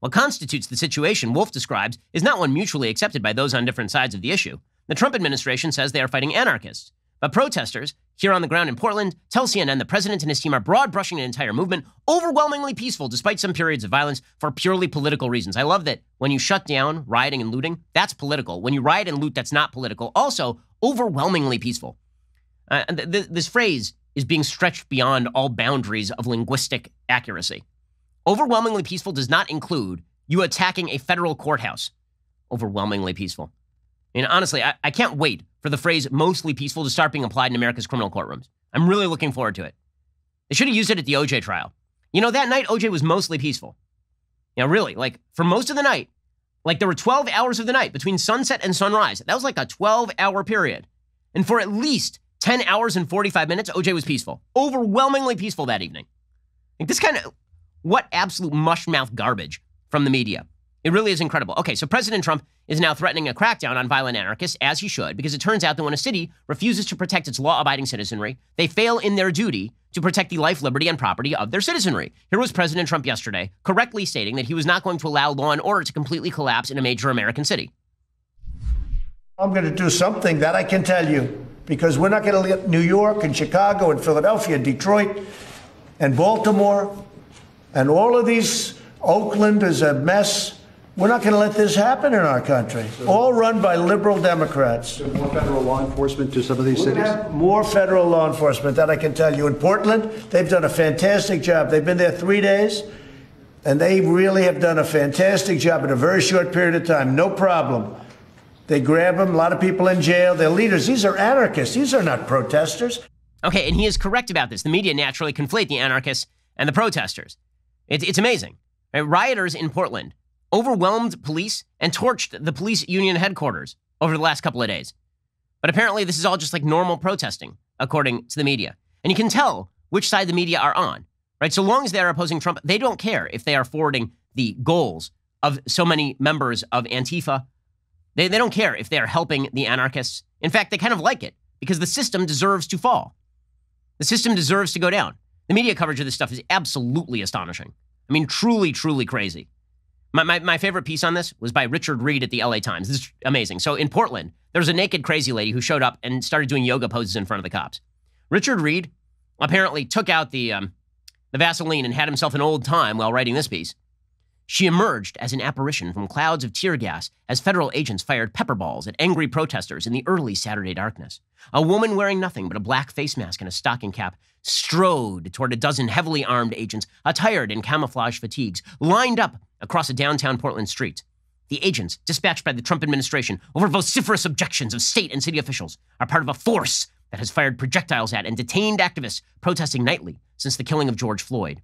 What constitutes the situation Wolf describes is not one mutually accepted by those on different sides of the issue. The Trump administration says they are fighting anarchists. But protesters here on the ground in Portland tell CNN the president and his team are broad-brushing an entire movement, overwhelmingly peaceful despite some periods of violence for purely political reasons. I love that when you shut down rioting and looting, that's political. When you riot and loot, that's not political. Also, overwhelmingly peaceful. This phrase is being stretched beyond all boundaries of linguistic accuracy. Overwhelmingly peaceful does not include you attacking a federal courthouse. Overwhelmingly peaceful. And honestly, I can't wait for the phrase mostly peaceful to start being applied in America's criminal courtrooms. I'm really looking forward to it. They should have used it at the OJ trial. You know, that night, OJ was mostly peaceful. You know, really, like for most of the night, like there were 12 hours of the night between sunset and sunrise. That was like a 12-hour period. And for at least 10 hours and 45 minutes, OJ was peaceful. Overwhelmingly peaceful that evening. Like this kind of, what absolute mush-mouth garbage from the media. It really is incredible. Okay, so President Trump is now threatening a crackdown on violent anarchists, as he should, because it turns out that when a city refuses to protect its law-abiding citizenry, they fail in their duty to protect the life, liberty, and property of their citizenry. Here was President Trump yesterday, correctly stating that he was not going to allow law and order to completely collapse in a major American city. I'm going to do something that I can tell you, because we're not going to let New York and Chicago and Philadelphia and Detroit and Baltimore and all of these, Oakland is a mess. We're not going to let this happen in our country. All run by liberal Democrats. So more federal law enforcement to some of these cities? More federal law enforcement, that I can tell you. In Portland, they've done a fantastic job. They've been there 3 days, and they really have done a fantastic job in a very short period of time. No problem. They grab them, a lot of people in jail. They're leaders. These are anarchists. These are not protesters. Okay, and he is correct about this. The media naturally conflate the anarchists and the protesters. It's amazing. Right? Rioters in Portland overwhelmed police and torched the police union headquarters over the last couple of days. But apparently this is all just like normal protesting, according to the media. And you can tell which side the media are on, right? So long as they're opposing Trump, they don't care if they are forwarding the goals of so many members of Antifa. They don't care if they are helping the anarchists. In fact, they kind of like it because the system deserves to fall. The system deserves to go down. The media coverage of this stuff is absolutely astonishing. I mean, truly, truly crazy. My favorite piece on this was by Richard Reed at the LA Times. This is amazing. So in Portland, there was a naked crazy lady who showed up and started doing yoga poses in front of the cops. Richard Reed apparently took out the Vaseline and had himself an old time while writing this piece. She emerged as an apparition from clouds of tear gas as federal agents fired pepper balls at angry protesters in the early Saturday darkness. A woman wearing nothing but a black face mask and a stocking cap strode toward a dozen heavily armed agents, attired in camouflage fatigues, lined up across a downtown Portland street. The agents dispatched by the Trump administration over vociferous objections of state and city officials are part of a force that has fired projectiles at and detained activists protesting nightly since the killing of George Floyd.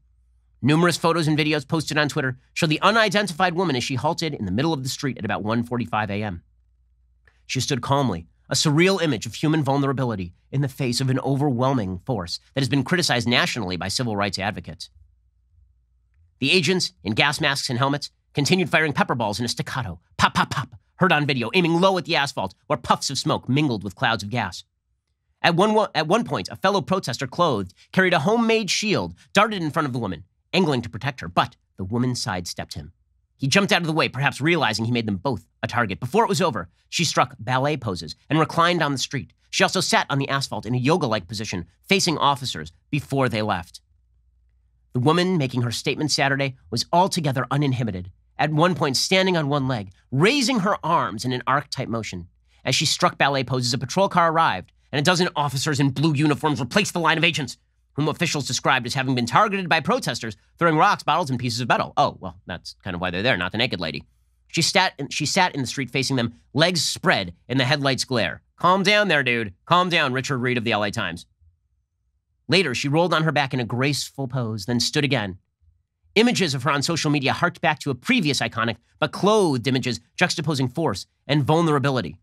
Numerous photos and videos posted on Twitter show the unidentified woman as she halted in the middle of the street at about 1:45 a.m. She stood calmly, a surreal image of human vulnerability in the face of an overwhelming force that has been criticized nationally by civil rights advocates. The agents, in gas masks and helmets, continued firing pepper balls in a staccato, pop, pop, pop, heard on video, aiming low at the asphalt where puffs of smoke mingled with clouds of gas. At one point, a fellow protester clothed carried a homemade shield, darted in front of the woman, angling to protect her, but the woman sidestepped him. He jumped out of the way, perhaps realizing he made them both a target. Before it was over, she struck ballet poses and reclined on the street. She also sat on the asphalt in a yoga-like position, facing officers before they left. The woman making her statement Saturday was altogether uninhibited, at one point standing on one leg, raising her arms in an arc-type motion. As she struck ballet poses, a patrol car arrived, and a dozen officers in blue uniforms replaced the line of agents, whom officials described as having been targeted by protesters throwing rocks, bottles, and pieces of metal. Oh, well, that's kind of why they're there, not the naked lady. She sat in the street facing them, legs spread in the headlights' glare. Calm down there, dude. Calm down, Richard Reed of the LA Times. Later, she rolled on her back in a graceful pose, then stood again. Images of her on social media harked back to a previous iconic but clothed images juxtaposing force and vulnerability.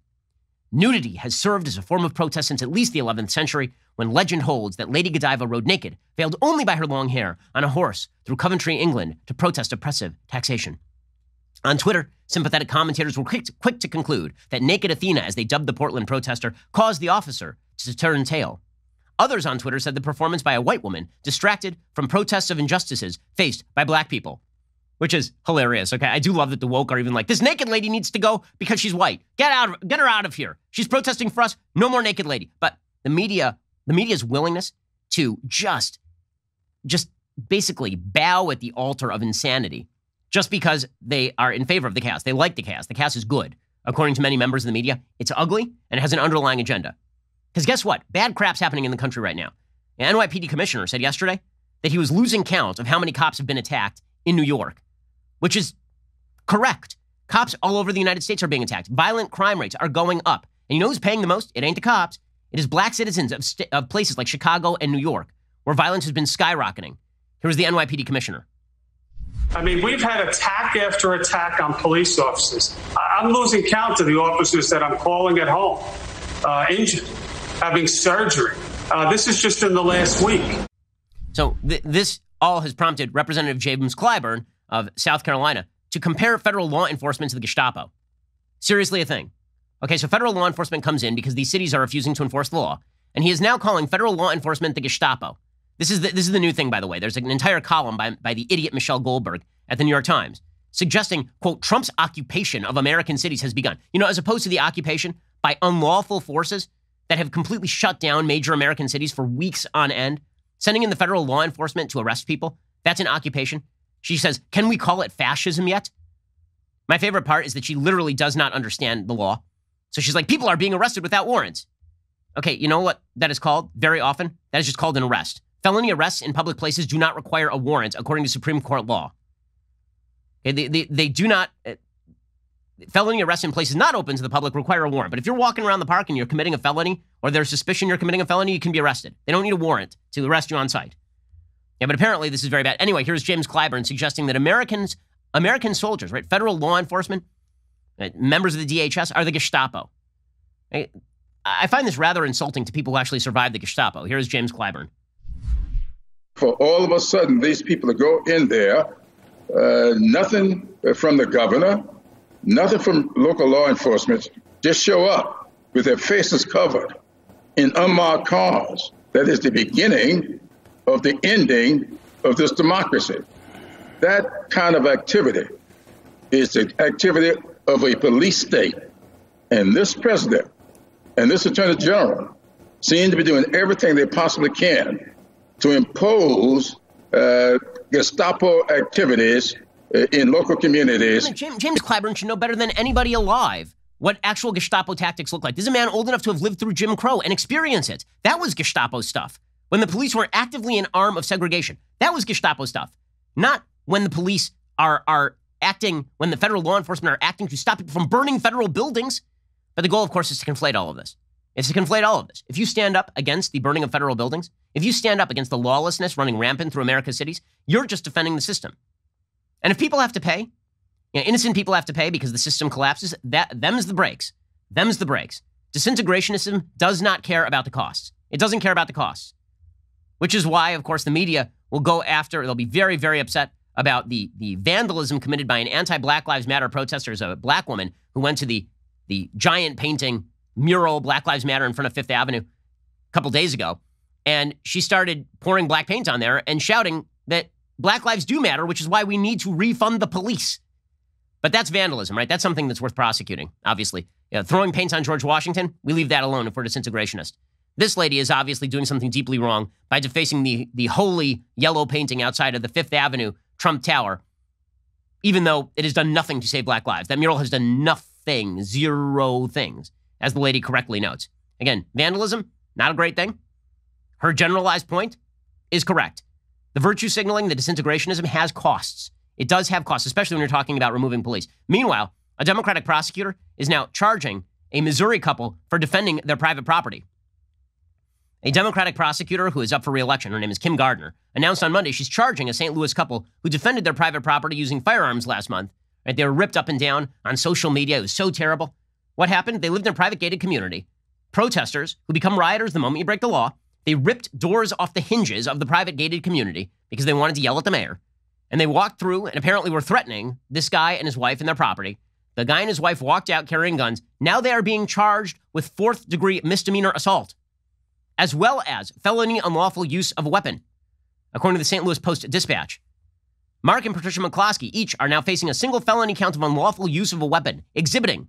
Nudity has served as a form of protest since at least the 11th century, when legend holds that Lady Godiva rode naked, veiled only by her long hair, on a horse through Coventry, England, to protest oppressive taxation. On Twitter, sympathetic commentators were quick to conclude that Naked Athena, as they dubbed the Portland protester, caused the officer to turn tail. Others on Twitter said the performance by a white woman distracted from protests of injustices faced by black people, which is hilarious. Okay, I do love that the woke are even like, this naked lady needs to go because she's white. Get her out of here. She's protesting for us. No more naked lady. But the media's willingness to just basically bow at the altar of insanity just because they are in favor of the cast. They like the cast. The cast is good. According to many members of the media, it's ugly and it has an underlying agenda. Because guess what? Bad crap's happening in the country right now. The NYPD commissioner said yesterday that he was losing count of how many cops have been attacked in New York, which is correct. Cops all over the United States are being attacked. Violent crime rates are going up. And you know who's paying the most? It ain't the cops. It is black citizens of places like Chicago and New York, where violence has been skyrocketing. Here's the NYPD commissioner. I mean, we've had attack after attack on police officers. I'm losing count of the officers that I'm calling at home, injured, having surgery. This is just in the last week. So this all has prompted Representative James Clyburn of South Carolina to compare federal law enforcement to the Gestapo. Seriously a thing. Okay, so federal law enforcement comes in because these cities are refusing to enforce the law, and he is now calling federal law enforcement the Gestapo. This is the new thing, by the way. There's an entire column by the idiot Michelle Goldberg at the New York Times suggesting, quote, Trump's occupation of American cities has begun. You know, as opposed to the occupation by unlawful forces that have completely shut down major American cities for weeks on end, sending in the federal law enforcement to arrest people. That's an occupation. She says, can we call it fascism yet? My favorite part is that she literally does not understand the law. So she's like, people are being arrested without warrants. Okay, you know what that is called very often? That is just called an arrest. Felony arrests in public places do not require a warrant, according to Supreme Court law. Okay, they do not... felony arrests in places not open to the public require a warrant. But if you're walking around the park and you're committing a felony, or there's suspicion you're committing a felony, you can be arrested. They don't need a warrant to arrest you on site. Yeah, but apparently this is very bad. Anyway, here's James Clyburn suggesting that American soldiers, right, federal law enforcement, members of the DHS, are the Gestapo. I find this rather insulting to people who actually survived the Gestapo. Here's James Clyburn. For all of a sudden, these people to go in there, nothing from the governor, nothing from local law enforcement, just show up with their faces covered in unmarked cars. That is the beginning of the ending of this democracy. That kind of activity is the activity of a police state. And this president and this attorney general seem to be doing everything they possibly can to impose Gestapo activities in local communities. James Clyburn should know better than anybody alive what actual Gestapo tactics look like. This is a man old enough to have lived through Jim Crow and experience it. That was Gestapo stuff. When the police were actively an arm of segregation, that was Gestapo stuff. Not when the police are acting, when the federal law enforcement are acting to stop people from burning federal buildings. But the goal, of course, is to conflate all of this. It's to conflate all of this. If you stand up against the burning of federal buildings, if you stand up against the lawlessness running rampant through America's cities, you're just defending the system. And if people have to pay, innocent people have to pay because the system collapses, them's the breaks. Them's the breaks. Disintegrationism does not care about the costs. It doesn't care about the costs. Which is why, of course, the media will go after, they'll be very, very upset about the vandalism committed by an anti-Black Lives Matter protester, a black woman who went to the giant painting mural Black Lives Matter in front of Fifth Avenue a couple days ago. And she started pouring black paint on there and shouting that Black lives do matter, which is why we need to refund the police. But that's vandalism, right? That's something that's worth prosecuting, obviously. Throwing paint on George Washington, we leave that alone if we're disintegrationists. This lady is obviously doing something deeply wrong by defacing the holy yellow painting outside of the Fifth Avenue Trump Tower, even though it has done nothing to save black lives. That mural has done nothing, zero things, as the lady correctly notes. Again, vandalism, not a great thing. Her generalized point is correct. The virtue signaling, the disintegrationism has costs. It does have costs, especially when you're talking about removing police. Meanwhile, a Democratic prosecutor is now charging a Missouri couple for defending their private property. A Democratic prosecutor who is up for re-election, her name is Kim Gardner, announced on Monday she's charging a St. Louis couple who defended their private property using firearms last month. Right? They were ripped up and down on social media. It was so terrible. What happened? They lived in a private gated community. Protesters, who become rioters the moment you break the law, they ripped doors off the hinges of the private gated community because they wanted to yell at the mayor. And they walked through and apparently were threatening this guy and his wife and their property. The guy and his wife walked out carrying guns. Now they are being charged with 4th-degree misdemeanor assault, as well as felony unlawful use of a weapon, according to the St. Louis Post-Dispatch. Mark and Patricia McCloskey each are now facing a single felony count of unlawful use of a weapon, exhibiting.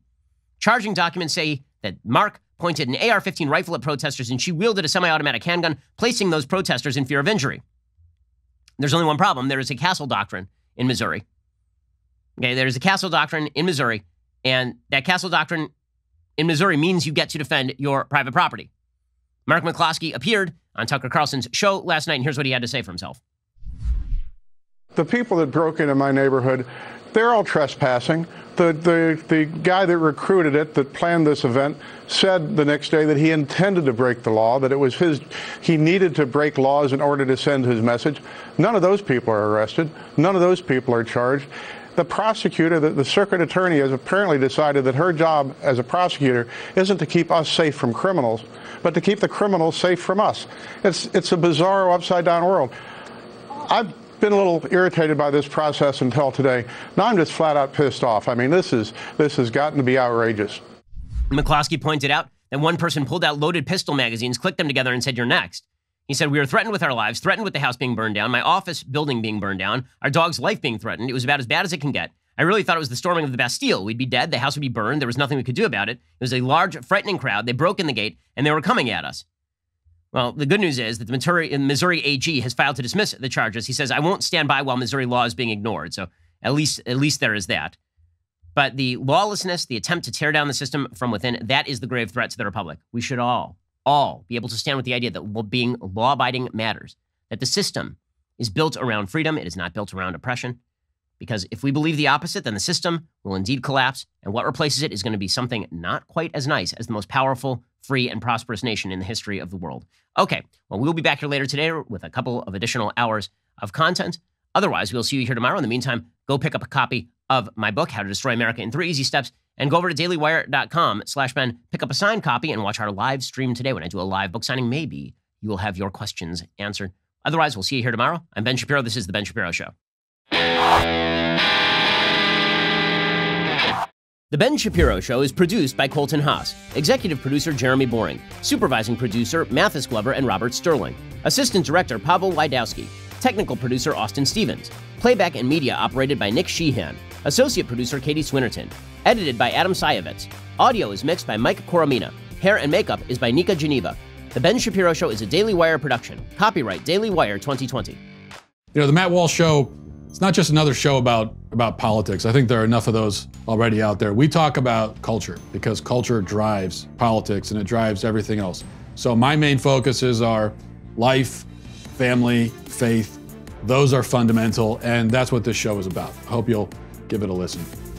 Charging documents say that Mark pointed an AR-15 rifle at protesters and she wielded a semi-automatic handgun, placing those protesters in fear of injury. There's only one problem. There is a castle doctrine in Missouri. Okay, there's a castle doctrine in Missouri, and that castle doctrine in Missouri means you get to defend your private property. Mark McCloskey appeared on Tucker Carlson's show last night, and here's what he had to say for himself. The people that broke into my neighborhood, they're all trespassing. The guy that recruited it, that planned this event, said the next day that he intended to break the law, that it was he needed to break laws in order to send his message. None of those people are arrested. None of those people are charged. The prosecutor, the circuit attorney, has apparently decided that her job as a prosecutor isn't to keep us safe from criminals, but to keep the criminals safe from us. It's a bizarre, upside-down world. I've been a little irritated by this process until today. Now I'm just flat out pissed off. I mean, this has gotten to be outrageous. McCloskey pointed out that one person pulled out loaded pistol magazines, clicked them together, and said, "You're next." He said, "We were threatened with our lives, threatened with the house being burned down, my office building being burned down, our dog's life being threatened. It was about as bad as it can get. I really thought it was the storming of the Bastille. We'd be dead, the house would be burned, there was nothing we could do about it. It was a large, frightening crowd. They broke in the gate, and they were coming at us." Well, the good news is that the Missouri AG has filed to dismiss the charges. He says, "I won't stand by while Missouri law is being ignored." So at least there is that. But the lawlessness, the attempt to tear down the system from within, that is the grave threat to the republic. We should all be able to stand with the idea that being law-abiding matters, that the system is built around freedom. It is not built around oppression. Because if we believe the opposite, then the system will indeed collapse, and what replaces it is going to be something not quite as nice as the most powerful, free, and prosperous nation in the history of the world. Okay, well, we'll be back here later today with a couple of additional hours of content. Otherwise, we'll see you here tomorrow. In the meantime, go pick up a copy of my book, How to Destroy America in 3 Easy Steps, and go over to dailywire.com/Ben, pick up a signed copy, and watch our live stream today. When I do a live book signing, maybe you will have your questions answered. Otherwise, we'll see you here tomorrow. I'm Ben Shapiro. This is The Ben Shapiro Show. The Ben Shapiro Show is produced by Colton Haas, executive producer Jeremy Boring, supervising producer Mathis Glover and Robert Sterling, assistant director Pavel Wydowski, technical producer Austin Stevens, playback and media operated by Nick Sheehan, associate producer Katie Swinnerton, edited by Adam Sayevitz, audio is mixed by Mike Coromina, hair and makeup is by Nika Geneva. The Ben Shapiro Show is a Daily Wire production. Copyright Daily Wire 2020. You know, the Matt Walsh Show, it's not just another show about politics. I think there are enough of those already out there. We talk about culture because culture drives politics and it drives everything else. So my main focuses are life, family, faith. Those are fundamental, and that's what this show is about. I hope you'll Give it a listen.